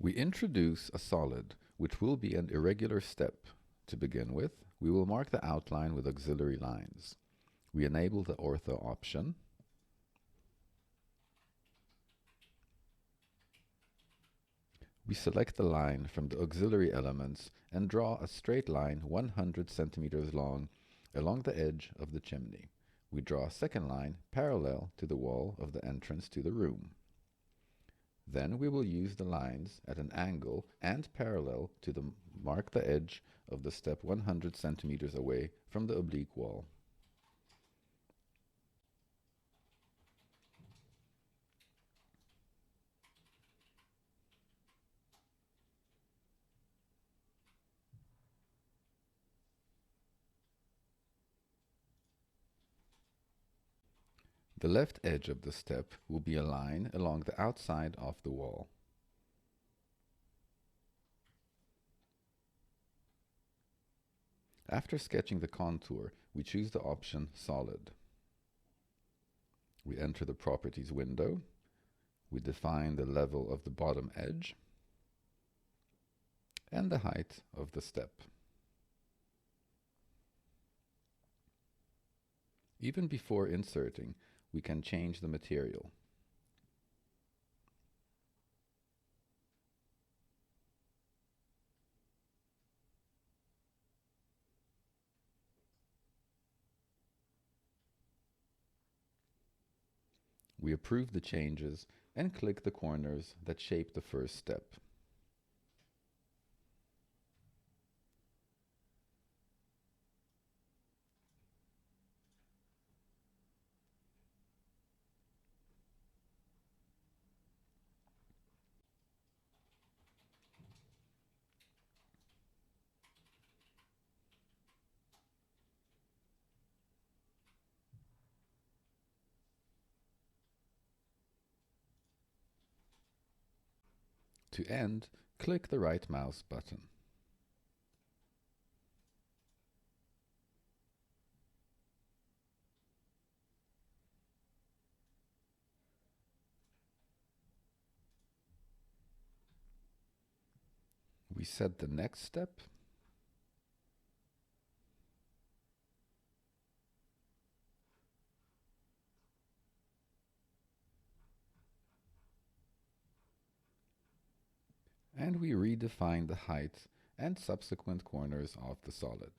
We introduce a solid, which will be an irregular step. To begin with, we will mark the outline with auxiliary lines. We enable the ortho option. We select the line from the auxiliary elements and draw a straight line 100 centimeters long along the edge of the chimney. We draw a second line parallel to the wall of the entrance to the room. Then we will use the lines at an angle and parallel to mark the edge of the step 100 centimeters away from the oblique wall. The left edge of the step will be a line along the outside of the wall. After sketching the contour, we choose the option Solid. We enter the Properties window. We define the level of the bottom edge and the height of the step. Even before inserting, we can change the material. We approve the changes and click the corners that shape the first step. To end, click the right mouse button. We set the next step. And we redefine the height and subsequent corners of the solid.